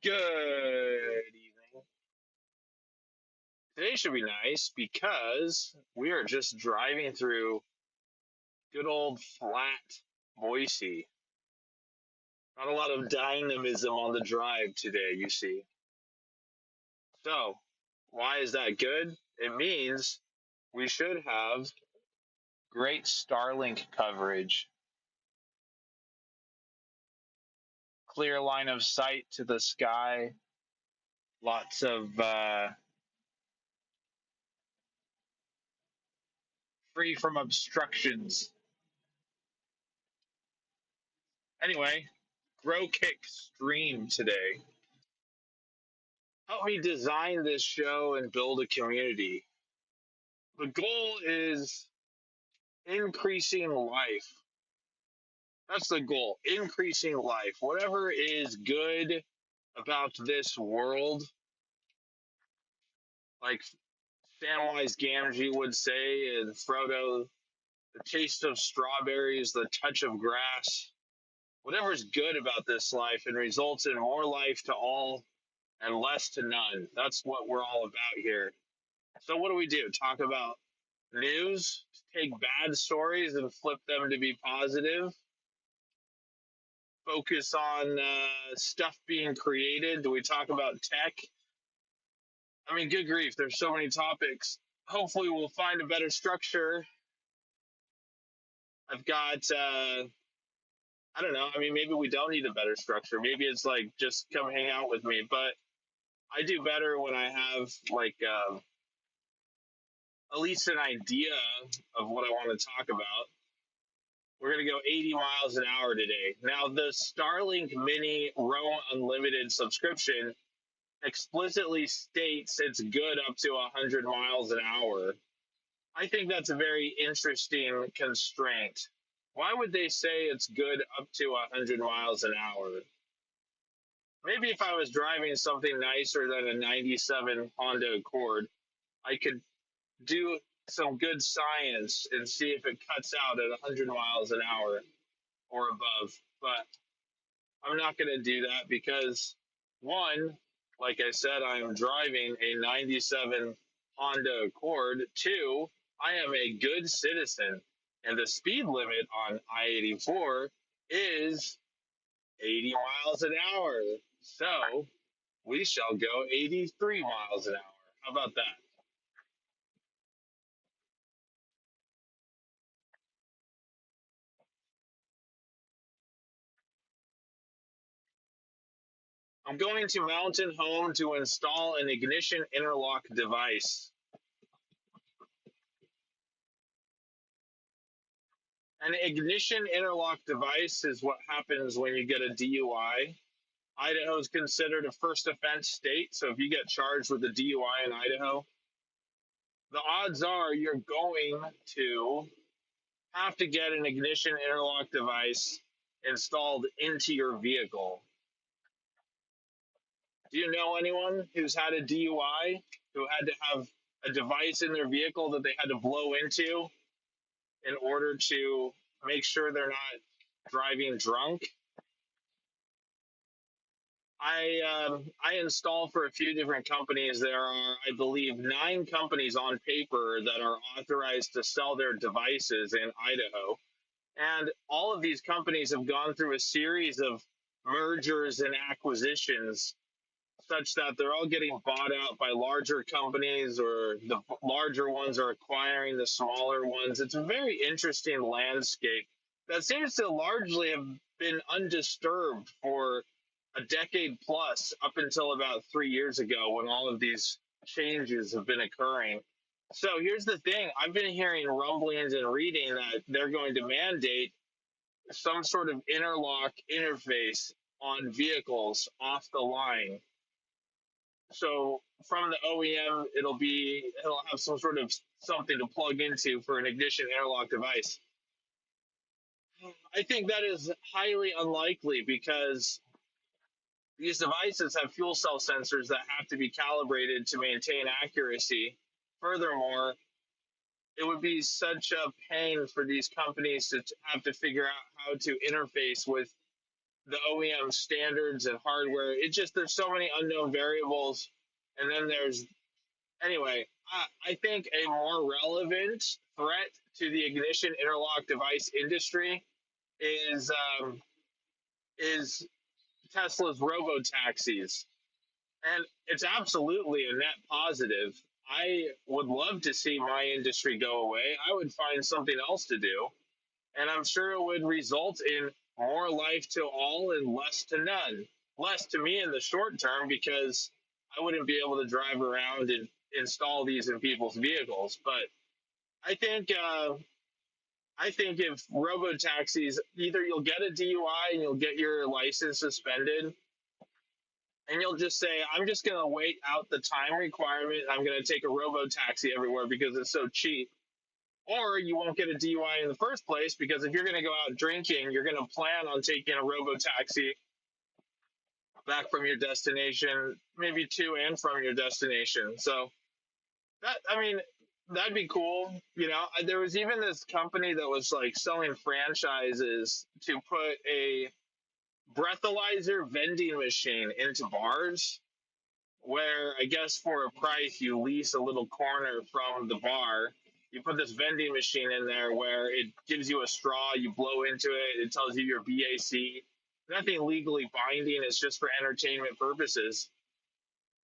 Good evening. Today should be nice because we are just driving through good old flat Boise. Not a lot of dynamism on the drive today, you see. So, why is that good? It means we should have great Starlink coverage, clear line of sight to the sky, lots of free from obstructions. Anyway, Grow Kick stream today. Help me design this show and build a community. The goal is increasing life. That's the goal, increasing life. Whatever is good about this world, like Samwise Gamgee would say, and Frodo, the taste of strawberries, the touch of grass, whatever is good about this life and results in more life to all and less to none. That's what we're all about here. So, what do? Talk about news, take bad stories and flip them to be positive, focus on stuff being created. Do we talk about tech? I mean, good grief, there's so many topics. Hopefully, we'll find a better structure. I've got, I don't know, I mean, maybe we don't need a better structure. Maybe it's like just come hang out with me, but I do better when I have like at least an idea of what I want to talk about. We're going to go 80 miles an hour today. Now, the Starlink Mini Roam Unlimited subscription explicitly states it's good up to 100 miles an hour. I think that's a very interesting constraint. Why would they say it's good up to 100 miles an hour? Maybe if I was driving something nicer than a 97 Honda Accord, I could do some good science and see if it cuts out at 100 miles an hour or above. But I'm not going to do that because, one, like I said, I am driving a 97 Honda Accord. Two, I am a good citizen, and the speed limit on I84 is 80 miles an hour. So we shall go 83 miles an hour. How about that? I'm going to Mountain Home to install an ignition interlock device. An ignition interlock device is what happens when you get a DUI. Idaho is considered a first offense state, so if you get charged with a DUI in Idaho, the odds are you're going to have to get an ignition interlock device installed into your vehicle. Do you know anyone who's had a DUI who had to have a device in their vehicle that they had to blow into in order to make sure they're not driving drunk? I install for a few different companies. There are, I believe, 9 companies on paper that are authorized to sell their devices in Idaho, and all of these companies have gone through a series of mergers and acquisitions, such that they're all getting bought out by larger companies, or the larger ones are acquiring the smaller ones. It's a very interesting landscape that seems to largely have been undisturbed for a decade plus, up until about 3 years ago when all of these changes have been occurring. So here's the thing, I've been hearing rumblings and reading that they're going to mandate some sort of interlock interface on vehicles off the line. So from the OEM, it'll have some sort of something to plug into for an ignition interlock device. I think that is highly unlikely because these devices have fuel cell sensors that have to be calibrated to maintain accuracy. Furthermore, it would be such a pain for these companies to have to figure out how to interface with the OEM standards and hardware. It just there's so many unknown variables, and then there's anyway. I think a more relevant threat to the ignition interlock device industry is is Tesla's robo taxis, and it's absolutely a net positive. I would love to see my industry go away. I would find something else to do, and I'm sure it would result in more life to all and less to none. Less to me in the short term because I wouldn't be able to drive around and install these in people's vehicles. But I think I think if robo taxis, either you'll get a DUI and you'll get your license suspended, and you'll just say, I'm just going to wait out the time requirement. I'm going to take a robo taxi everywhere because it's so cheap. Or you won't get a DUI in the first place because if you're going to go out drinking, you're going to plan on taking a robo taxi back from your destination, maybe to and from your destination. So that, I mean, that'd be cool. You know, there was even this company that was like selling franchises to put a breathalyzer vending machine into bars where I guess for a price you lease a little corner from the bar. You put this vending machine in there where it gives you a straw, you blow into it, it tells you your BAC. Nothing legally binding, it's just for entertainment purposes.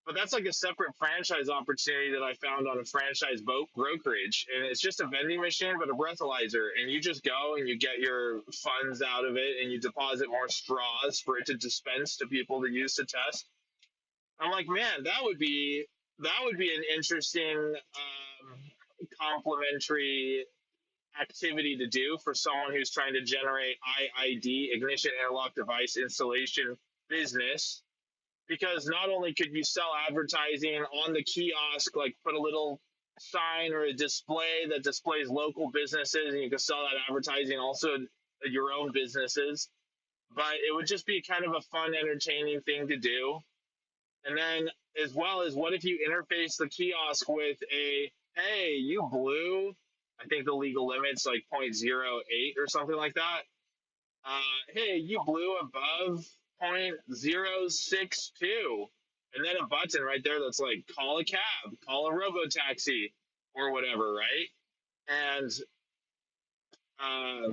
But that's like a separate franchise opportunity that I found on a franchise boat brokerage. And it's just a vending machine, but a breathalyzer. And you just go and you get your funds out of it and you deposit more straws for it to dispense to people to use to test. I'm like, man, that would be an interesting complementary activity to do for someone who's trying to generate IID, ignition interlock device installation business. Because not only could you sell advertising on the kiosk, like put a little sign or a display that displays local businesses, and you could sell that advertising also at your own businesses. But it would just be kind of a fun, entertaining thing to do. And then, as well as, what if you interface the kiosk with a, hey, you blew, I think the legal limit's like 0.08 or something like that. Hey, you blew above 0.062. And then a button right there that's like, call a cab, call a robo taxi, or whatever, right? And uh,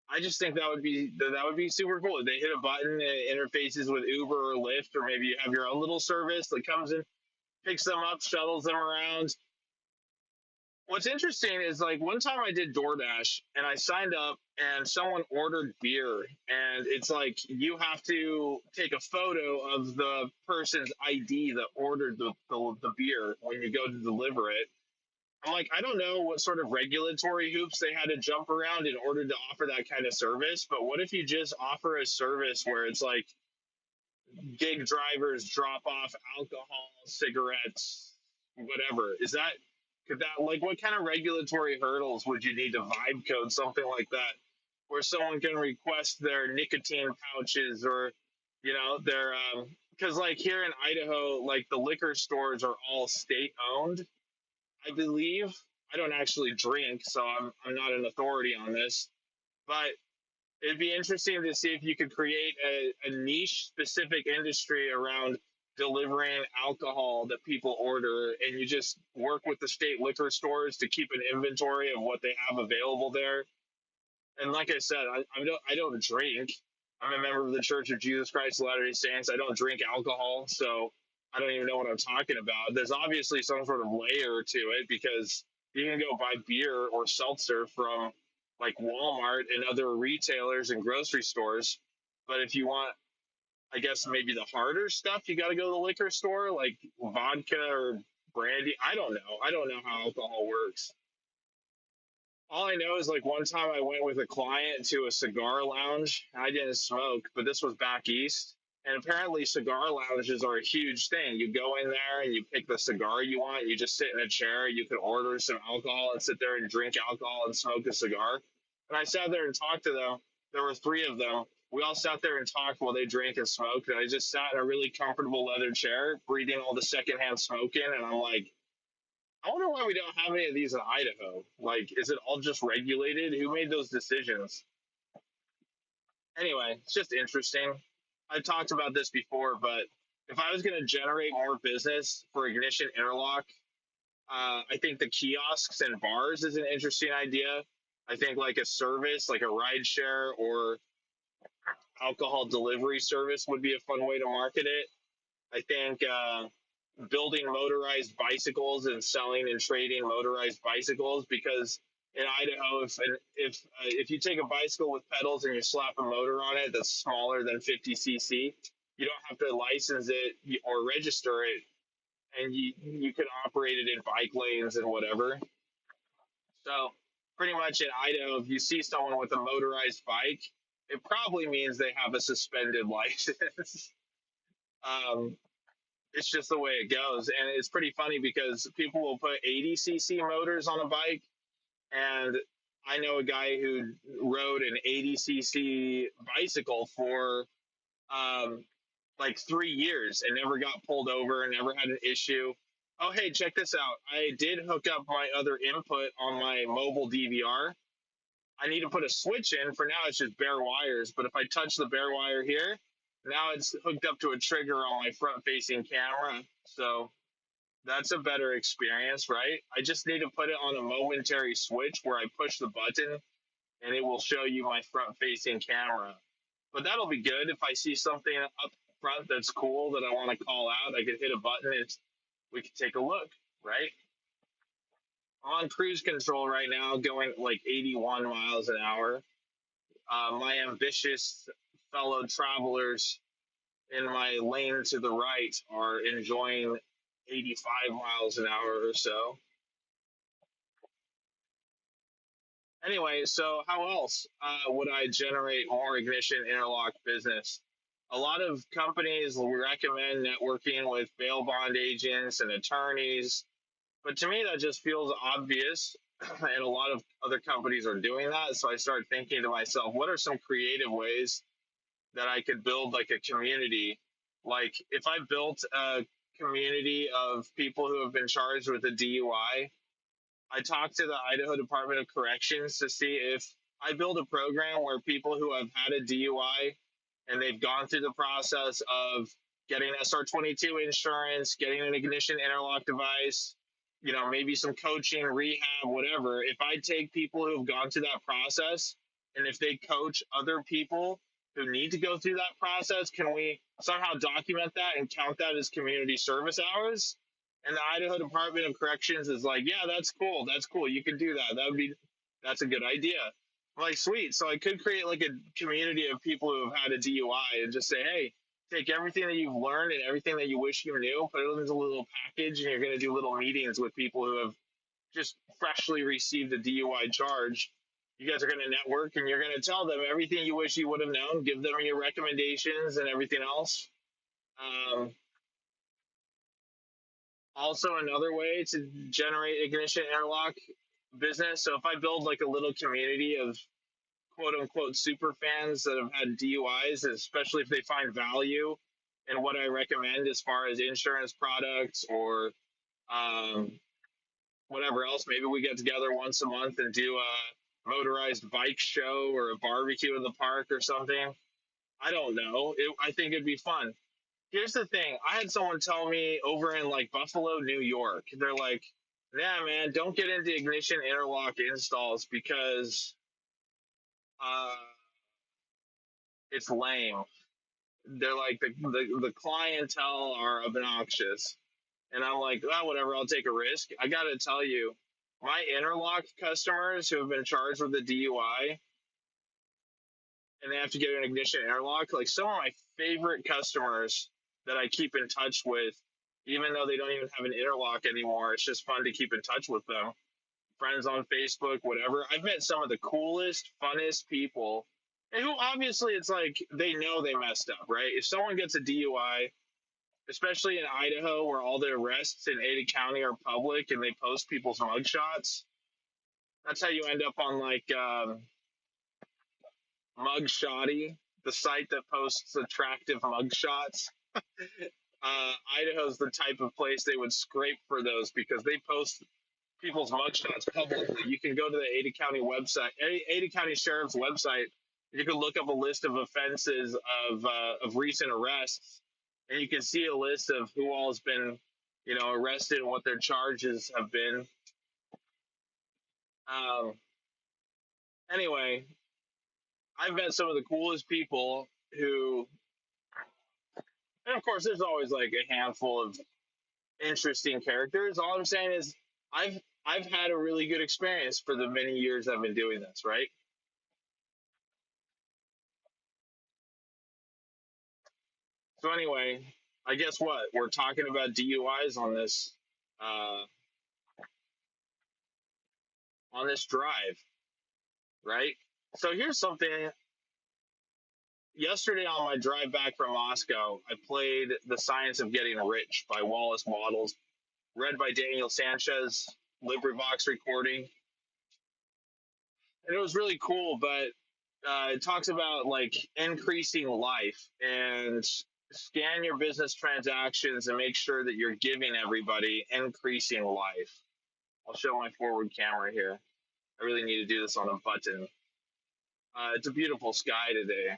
I just think that would be super cool. If they hit a button and it interfaces with Uber or Lyft, or maybe you have your own little service that comes in, picks them up, shuttles them around. What's interesting is like one time I did DoorDash and I signed up and someone ordered beer and it's like you have to take a photo of the person's ID that ordered the beer when you go to deliver it. I'm like, I don't know what sort of regulatory hoops they had to jump around in order to offer that kind of service, but what if you just offer a service where it's like gig drivers drop off alcohol, cigarettes, whatever? Is that could that like what kind of regulatory hurdles would you need to vibe code something like that, where someone can request their nicotine pouches or their because like here in Idaho, like the liquor stores are all state owned, I believe. I don't actually drink, so I'm not an authority on this, but it'd be interesting to see if you could create a niche specific industry around delivering alcohol that people order, and you just work with the state liquor stores to keep an inventory of what they have available there. And like I said, I don't drink. I'm a member of the Church of Jesus Christ of Latter Day Saints. I don't drink alcohol, so I don't even know what I'm talking about. There's obviously some sort of layer to it because you can go buy beer or seltzer from like Walmart and other retailers and grocery stores. But if you want, I guess maybe the harder stuff, you got to go to the liquor store, like vodka or brandy. I don't know. I don't know how alcohol works. All I know is like one time I went with a client to a cigar lounge. I didn't smoke, but this was back east. And apparently, cigar lounges are a huge thing. You go in there and you pick the cigar you want. You just sit in a chair. You could order some alcohol and sit there and drink alcohol and smoke a cigar. And I sat there and talked to them. There were three of them. We all sat there and talked while they drank and smoked. And I just sat in a really comfortable leather chair, breathing all the secondhand smoke in. And I'm like, I wonder why we don't have any of these in Idaho. Like, is it all just regulated? Who made those decisions? Anyway, it's just interesting. I've talked about this before, but if I was going to generate more business for Ignition Interlock, I think the kiosks and bars is an interesting idea. I think like a service, like a ride share or alcohol delivery service would be a fun way to market it. I think building motorized bicycles and selling and trading motorized bicycles because in Idaho, if you take a bicycle with pedals and you slap a motor on it that's smaller than 50 cc, you don't have to license it or register it, and you can operate it in bike lanes and whatever. So pretty much in Idaho, if you see someone with a motorized bike, it probably means they have a suspended license. um, it's just the way it goes. And it's pretty funny because people will put 80 cc motors on a bike. And I know a guy who rode an 80 cc bicycle for um, like 3 years and never got pulled over and never had an issue. Oh, hey, check this out. I did hook up my other input on my mobile DVR. I need to put a switch in. For now, it's just bare wires. But if I touch the bare wire here, now it's hooked up to a trigger on my front facing camera. So that's a better experience, right? I just need to put it on a momentary switch where I push the button and it will show you my front facing camera. But that'll be good if I see something up front that's cool that I want to call out. I could hit a button and we could take a look, right? I'm on cruise control right now, going like 81 miles an hour. My ambitious fellow travelers in my lane to the right are enjoying 85 miles an hour or so. Anyway, so how else would I generate more ignition interlock business? A lot of companies will recommend networking with bail bond agents and attorneys, but to me that just feels obvious, and a lot of other companies are doing that. So I started thinking to myself, what are some creative ways that I could build like a community? Like if I built a community of people who have been charged with a DUI, I talked to the Idaho Department of Corrections to see if I build a program where people who have had a DUI and they've gone through the process of getting SR22 insurance, getting an ignition interlock device, maybe some coaching, rehab, whatever. If I take people who have gone through that process and if they coach other people who need to go through that process, can we somehow document that and count that as community service hours? And the Idaho Department of Corrections is like, yeah, that's cool. That's cool. You can do that. That's a good idea. I'm like, sweet. So I could create like a community of people who have had a DUI and just say, hey, take everything that you've learned and everything that you wish you knew, put it into a little package, and you're going to do little meetings with people who have just freshly received a DUI charge. You guys are going to network and you're going to tell them everything you wish you would have known, give them your recommendations and everything else. Um, Also, another way to generate ignition interlock business. So if I build like a little community of quote unquote super fans that have had DUIs, especially if they find value in what I recommend as far as insurance products or um, whatever else, maybe we get together once a month and do a motorized bike show or a barbecue in the park or something. I don't know. I think it'd be fun. Here's the thing. I had someone tell me over in like Buffalo, New York, they're like, "Nah, man, don't get into ignition interlock installs because uh, it's lame." They're like the clientele are obnoxious, and I'm like, "Oh, whatever. I'll take a risk." I got to tell you, my interlock customers who have been charged with a DUI and they have to get an ignition interlock, like some of my favorite customers that I keep in touch with, even though they don't even have an interlock anymore. It's just fun to keep in touch with them. Friends on Facebook, whatever. I've met some of the coolest, funnest people, and who obviously it's like they know they messed up, right? If someone gets a DUI, especially in Idaho where all the arrests in Ada County are public and they post people's mugshots, that's how you end up on like Mugshotty, the site that posts attractive mugshots. Idaho's the type of place they would scrape for those because they post people's mugshots publicly. You can go to the Ada County website, Ada County Sheriff's website, You can look up a list of offenses of recent arrests, and you can see a list of who all has been, arrested and what their charges have been. Um, anyway, I've met some of the coolest people who, and of course, there's always like a handful of interesting characters. All I'm saying is, I've had a really good experience for the many years I've been doing this. Right. So anyway, I guess what we're talking about DUIs uh, on this drive, right? So here's something. Yesterday on my drive back from Moscow, I played The Science of Getting Rich by Wallace Wattles, read by Daniel Sanchez, LibriVox recording. And it was really cool, but it talks about like increasing life and scan your business transactions and make sure that you're giving everybody increasing life. I'll show my forward camera here. I really need to do this on a button. It's a beautiful sky today.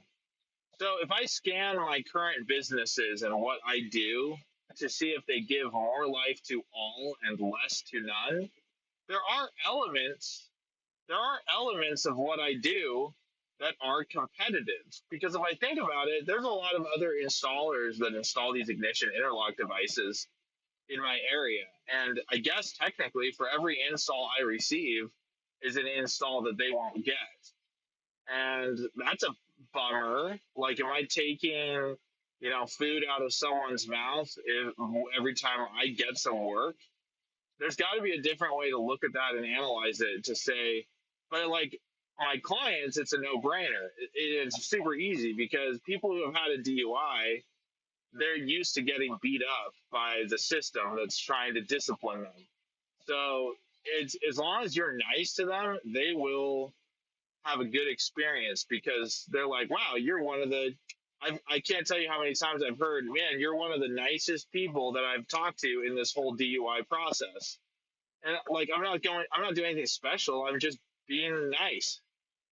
So if I scan my current businesses and what I do to see if they give more life to all and less to none, there are elements of what I do that are competitive. Because if I think about it, there's a lot of other installers that install these ignition interlock devices in my area. And I guess technically for every install I receive is an install that they won't get. And that's a bummer. Like, am I taking, food out of someone's mouth every time I get some work? There's got to be a different way to look at that and analyze it to say, but like my clients, it's a no brainer. It's super easy because people who have had a DUI, they're used to getting beat up by the system that's trying to discipline them. So it's as long as you're nice to them, they will have a good experience because they're like, wow, you're one of the. I can't tell you how many times I've heard, man, you're one of the nicest people that I've talked to in this whole DUI process. And like, I'm not doing anything special. I'm just being nice.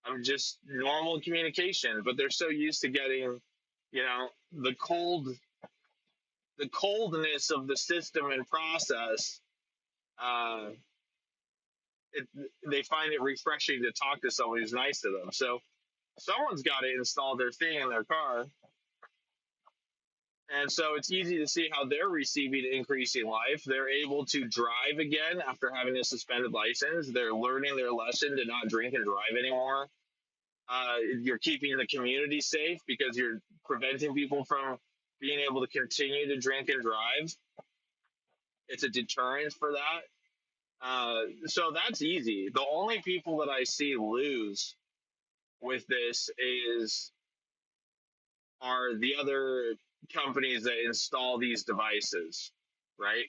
I'm just normal communication. But they're so used to getting, the coldness of the system and process. Uh, they find it refreshing to talk to someone who's nice to them. So someone's got to install their thing in their car. And so it's easy to see how they're receiving increasing life. They're able to drive again after having a suspended license. They're learning their lesson to not drink and drive anymore. You're keeping the community safe because you're preventing people from being able to continue to drink and drive. It's a deterrent for that. So that's easy. The only people that I see lose with this are the other companies that install these devices, right?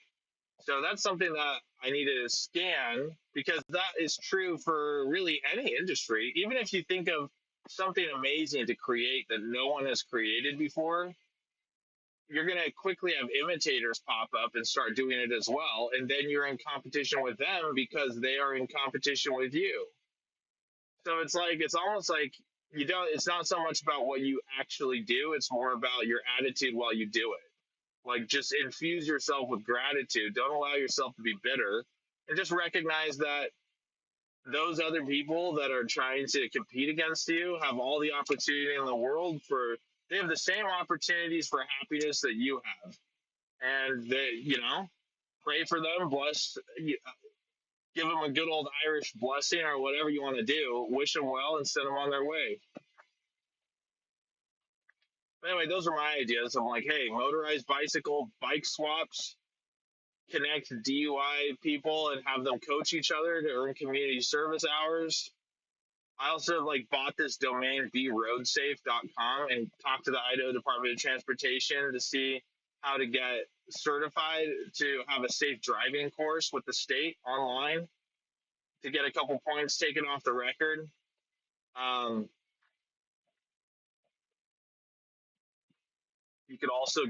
So that's something that I need to scan because that is true for really any industry. Even if you think of something amazing to create that no one has created before, you're going to quickly have imitators pop up and start doing it as well. And then you're in competition with them because they are in competition with you. So it's almost like it's not so much about what you actually do, it's more about your attitude while you do it. Like, just infuse yourself with gratitude. Don't allow yourself to be bitter, and just recognize that those other people that are trying to compete against you have all the opportunity in the world they have the same opportunities for happiness that you have. And pray for them, give them a good old Irish blessing or whatever you want to do. Wish them well and send them on their way. But anyway, those are my ideas. I'm like, hey, motorized bicycle, bike swaps, connect DUI people and have them coach each other to earn community service hours. I also like bought this domain beroadsafe.com and talked to the Idaho Department of Transportation to see how to get certified to have a safe driving course with the state online to get a couple points taken off the record. Um, you could also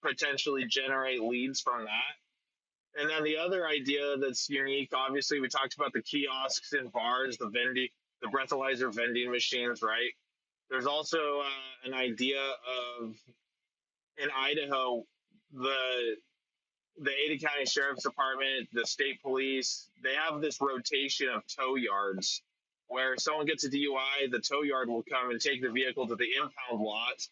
potentially generate leads from that. And then the other idea that's unique, obviously, we talked about the kiosks in bars, the breathalyzer vending machines, right? There's also an idea of in Idaho, the Ada County Sheriff's Department, the state police, they have this rotation of tow yards where if someone gets a DUI, the tow yard will come and take the vehicle to the impound lot,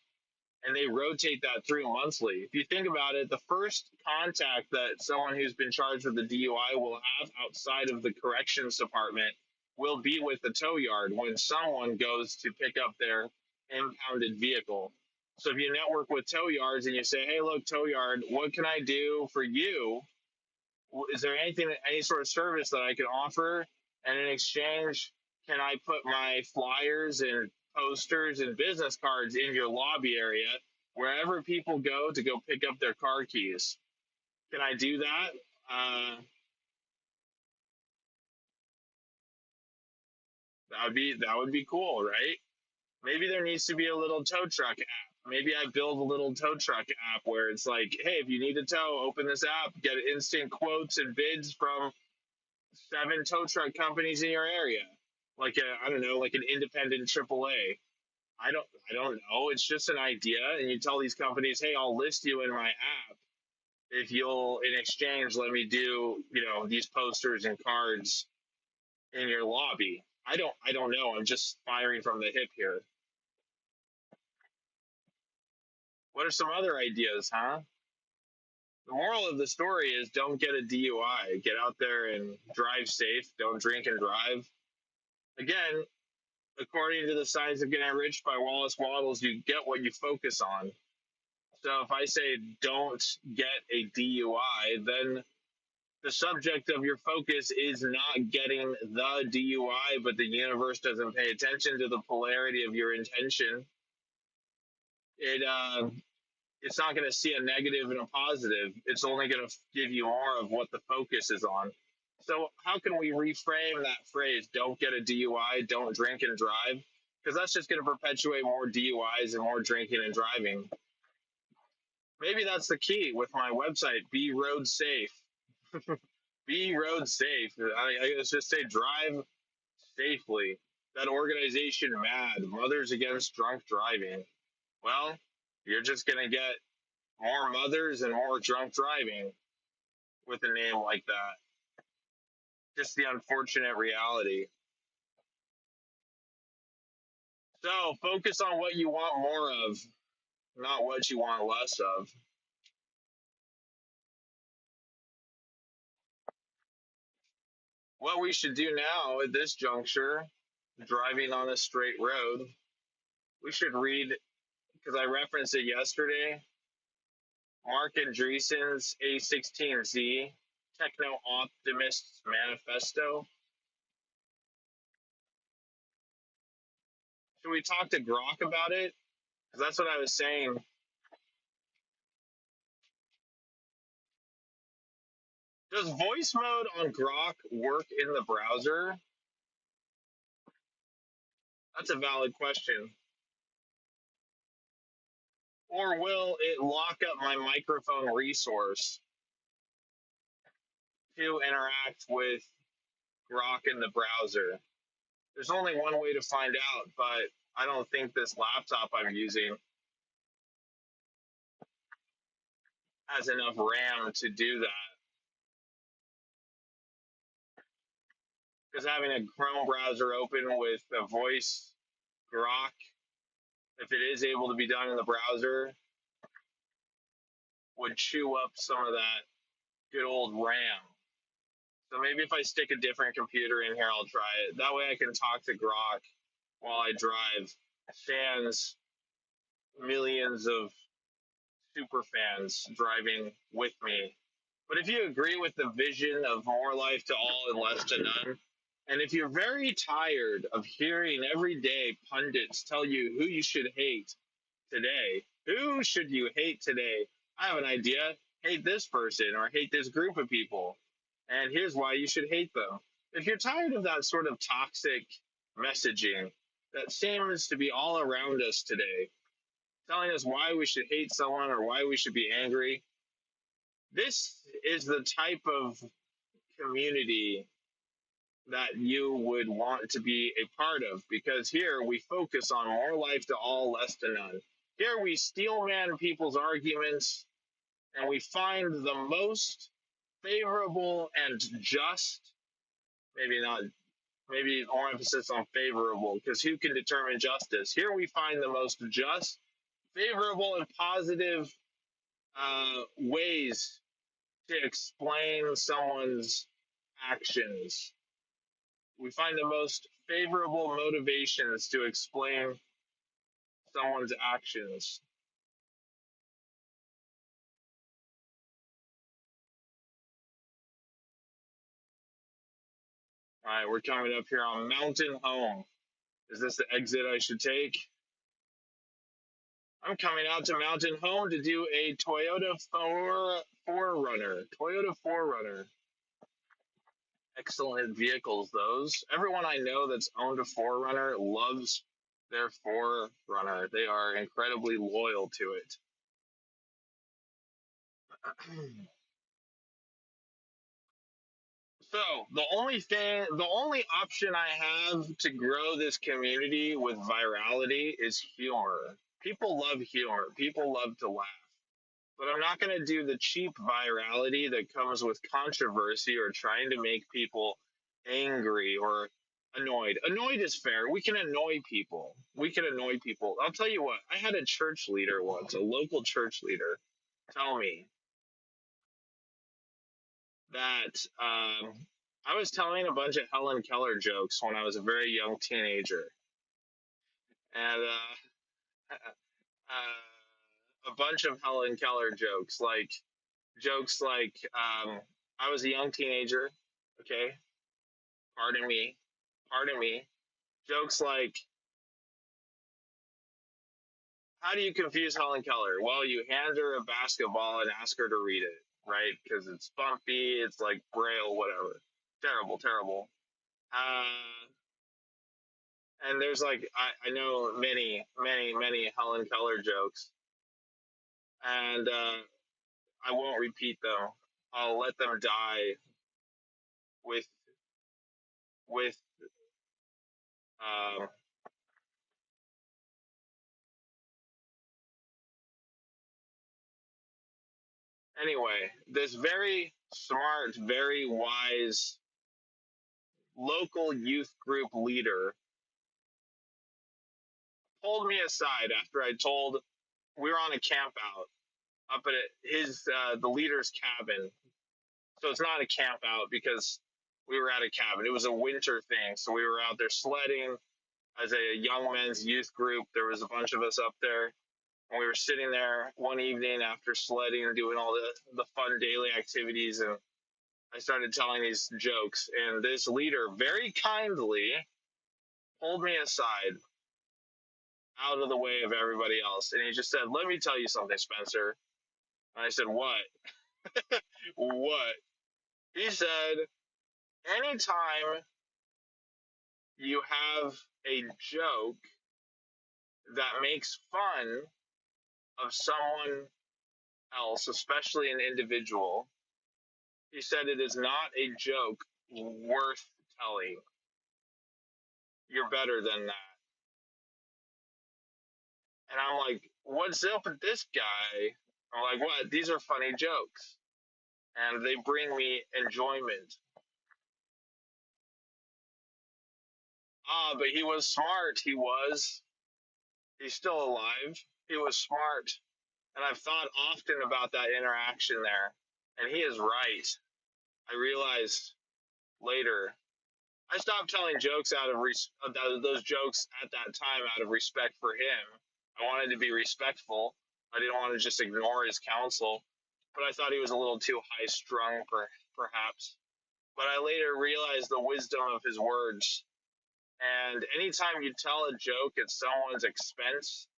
and they rotate that through monthly. If you think about it, the first contact that someone who's been charged with a DUI will have outside of the corrections department will be with the tow yard when someone goes to pick up their impounded vehicle. So if you network with tow yards and you say, "Hey, look, tow yard, what can I do for you? Is there anything, any sort of service that I can offer? And in exchange, can I put my flyers and posters and business cards in your lobby area wherever people go to go pick up their car keys? Can I do that?" Uh, that would be cool, right? Maybe there needs to be a little tow truck app. Maybe I build a little tow truck app where it's like, hey, if you need a tow, open this app, get instant quotes and bids from 7 tow truck companies in your area. Like I don't know, like an independent AAA. I don't know. It's just an idea, and you tell these companies, hey, I'll list you in my app if you'll, in exchange, let me do these posters and cards in your lobby. I don't know. I'm just firing from the hip here. What are some other ideas, huh? The moral of the story is don't get a DUI. Get out there and drive safe. Don't drink and drive. Again, according to the Science of Getting Rich by Wallace Wattles, you get what you focus on. So if I say don't get a DUI, then the subject of your focus is not getting the DUI, but the universe doesn't pay attention to the polarity of your intention. It's not going to see a negative and a positive. It's only going to give you more of what the focus is on. So how can we reframe that phrase? Don't get a DUI. Don't drink and drive, because that's just going to perpetuate more DUIs and more drinking and driving. Maybe that's the key with my website. Be road safe. Be road safe. I let's just say drive safely. That organization, MAD, Mothers Against Drunk Driving. Well, you're just gonna get more mothers and more drunk driving with a name like that. Just the unfortunate reality. So focus on what you want more of, not what you want less of. What we should do now at this juncture, driving on a straight road, we should read, because I referenced it yesterday, Mark Andreessen's A16Z, Techno Optimist's Manifesto. Should we talk to Grok about it? Because that's what I was saying. Does voice mode on Grok work in the browser? That's a valid question. Or will it lock up my microphone resource to interact with Grok in the browser? There's only one way to find out, but I don't think this laptop I'm using has enough RAM to do that. Because having a Chrome browser open with a voice Grok, if it is able to be done in the browser, would chew up some of that good old RAM. So maybe if I stick a different computer in here, I'll try it. That way I can talk to Grok while I drive. Fans, millions of super fans driving with me. But if you agree with the vision of more life to all and less to none, and if you're very tired of hearing every day pundits tell you who you should hate today, who should you hate today? I have an idea. Hate this person or hate this group of people. And here's why you should hate them. If you're tired of that sort of toxic messaging that seems to be all around us today, telling us why we should hate someone or why we should be angry, this is the type of community that you would want to be a part of, because here we focus on more life to all, less to none. Here we steel man people's arguments and we find the most favorable and just, maybe not, maybe more emphasis on favorable, because who can determine justice? Here we find the most just, favorable, and positive ways to explain someone's actions. We find the most favorable motivations to explain someone's actions. All right, we're coming up here on Mountain Home. Is this the exit I should take? I'm coming out to Mountain Home to do a Toyota 4Runner. Toyota 4Runner. Excellent vehicles, those. Everyone I know that's owned a 4Runner loves their 4Runner. They are incredibly loyal to it. So the only option I have to grow this community with virality is humor. People love humor. People love to laugh. But I'm not going to do the cheap virality that comes with controversy or trying to make people angry or annoyed. Annoyed is fair. We can annoy people. We can annoy people. I'll tell you what, I had a church leader once, a local church leader, tell me that I was telling a bunch of Helen Keller jokes when I was a very young teenager. And a bunch of Helen Keller jokes, I was a young teenager, okay? Pardon me. Pardon me. Jokes like, how do you confuse Helen Keller? Well, you hand her a basketball and ask her to read it, right? Because it's bumpy, it's like Braille, whatever. Terrible, terrible. Uh, and there's like, I know many, many, many Helen Keller jokes, and I won't repeat them. I'll let them die with, with, um, anyway, this very smart, very wise local youth group leader pulled me aside after I told we were on a camp out up at his the leader's cabin. So it's not a camp out because we were at a cabin. It was a winter thing, so we were out there sledding as a young men's youth group. There was a bunch of us up there, and we were sitting there one evening after sledding and doing all the fun daily activities, and I started telling these jokes, and this leader very kindly pulled me aside out of the way of everybody else. And he just said, "Let me tell you something, Spencer." And I said, "What?" "What?" He said, "Anytime you have a joke that makes fun of someone else, especially an individual," he said, "it is not a joke worth telling. You're better than that." And I'm like, "What's up with this guy?" I'm like, "What? These are funny jokes. And they bring me enjoyment." Ah, but he was smart. He was. He's still alive. He was smart. And I've thought often about that interaction there. And he is right. I realized later. I stopped telling jokes out of those jokes at that time out of respect for him. I wanted to be respectful. I didn't want to just ignore his counsel. But I thought he was a little too high strung, perhaps. But I later realized the wisdom of his words. And anytime you tell a joke at someone's expense,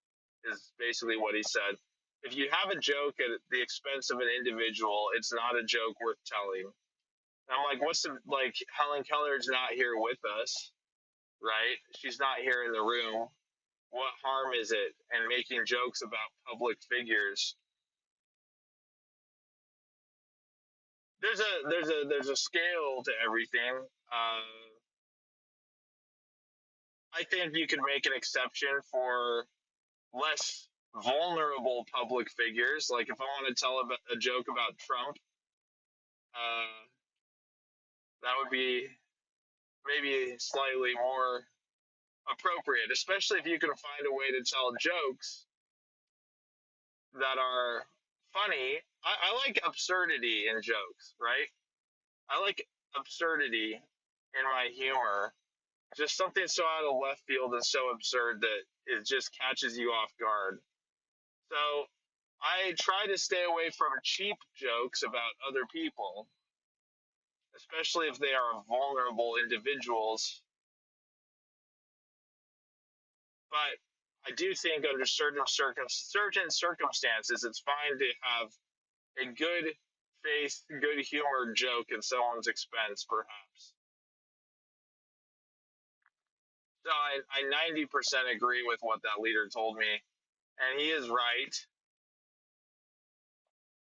is basically what he said. If you have a joke at the expense of an individual, it's not a joke worth telling. And I'm like, what's the, like, Helen Keller's not here with us, right? She's not here in the room. What harm is it in making jokes about public figures? There's a scale to everything. I think you could make an exception for less vulnerable public figures. Like if I want to tell a joke about Trump, uh, that would be maybe slightly more appropriate, especially if you can find a way to tell jokes that are funny. I like absurdity in jokes, right? I like absurdity in my humor. Just something so out of left field and so absurd that it just catches you off guard. So I try to stay away from cheap jokes about other people, especially if they are vulnerable individuals. But I do think under certain circumstances, it's fine to have a good faith, good humor joke at someone's expense, perhaps. So I 90% agree with what that leader told me. And he is right,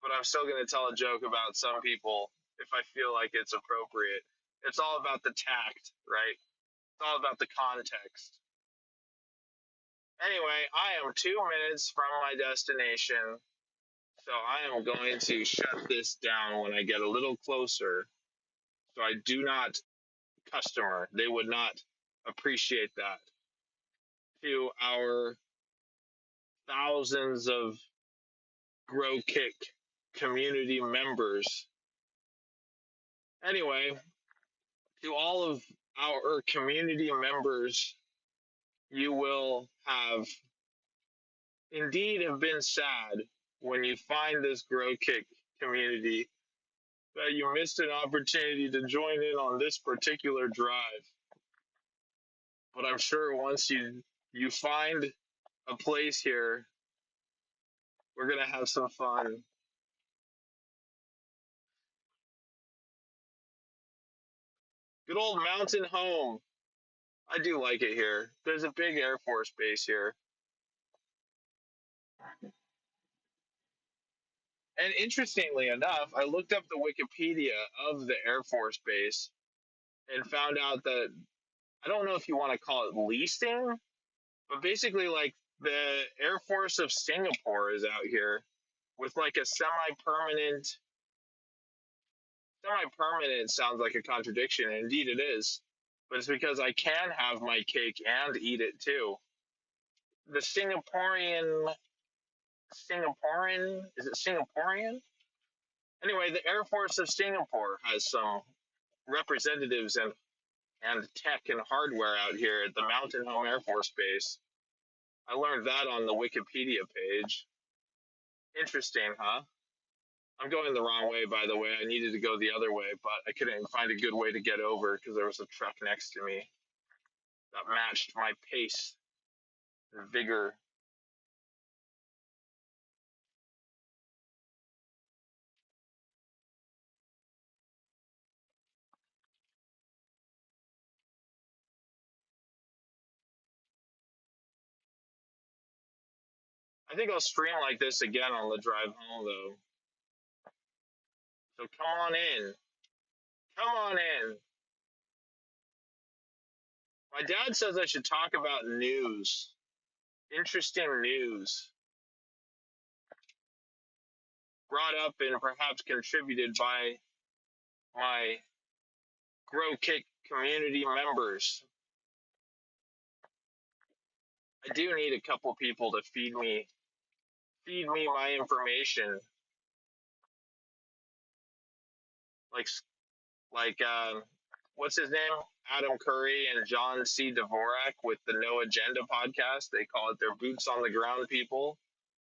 but I'm still going to tell a joke about some people if I feel like it's appropriate. It's all about the tact, right? It's all about the context. Anyway, I am 2 minutes from my destination, so I am going to shut this down when I get a little closer. So I do not customer. They would not appreciate that. To our thousands of Grow Kick community members. Anyway, to all of our community members, you will have indeed have been sad when you find this Grow Kick community that you missed an opportunity to join in on this particular drive. But I'm sure once you find a place here, we're gonna have some fun. Good old mountain home. I do like it here. There's a big Air Force base here. And interestingly enough, I looked up the Wikipedia of the Air Force Base and found out that I don't know if you want to call it leasing, but basically, like the Air Force of Singapore is out here with like a semi-permanent sounds like a contradiction, and indeed it is. But it's because I can have my cake and eat it too. The Singaporean, is it Singaporean? Anyway, the Air Force of Singapore has some representatives and tech and hardware out here at the Mountain Home Air Force Base. I learned that on the Wikipedia page. Interesting, huh? I'm going the wrong way, by the way. I needed to go the other way, but I couldn't find a good way to get over because there was a truck next to me that matched my pace and vigor. I think I'll stream like this again on the drive home, though. So come on in. Come on in. My dad says I should talk about news. Interesting news. Brought up and perhaps contributed by my Grow Kick community members. I do need a couple people to feed me my information, like what's his name, Adam Curry and John C. Dvorak with the No Agenda podcast. They call it their boots on the ground people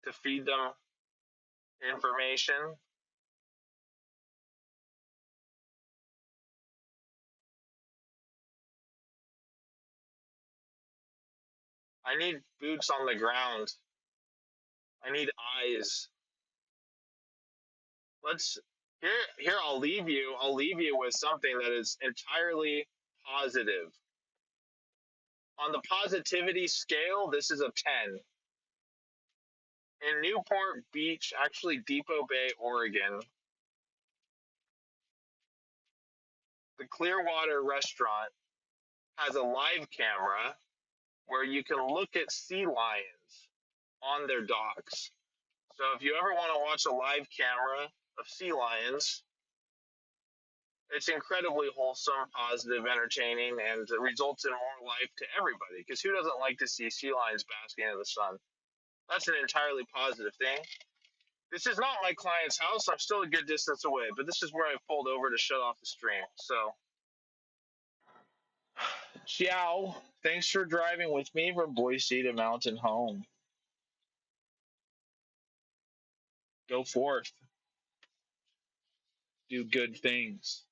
to feed them information. I need boots on the ground. I need eyes. Let's here I'll leave you with something that is entirely positive. On the positivity scale, this is a 10. In Newport Beach, actually Depot Bay, Oregon, the Clearwater restaurant has a live camera where you can look at sea lions on their docks. So if you ever want to watch a live camera of sea lions, it's incredibly wholesome, positive, entertaining, and it results in more life to everybody. Because who doesn't like to see sea lions basking in the sun? That's an entirely positive thing. This is not my client's house. I'm still a good distance away, but this is where I pulled over to shut off the stream. So, ciao. Thanks for driving with me from Boise to Mountain Home. Go forth. Do good things.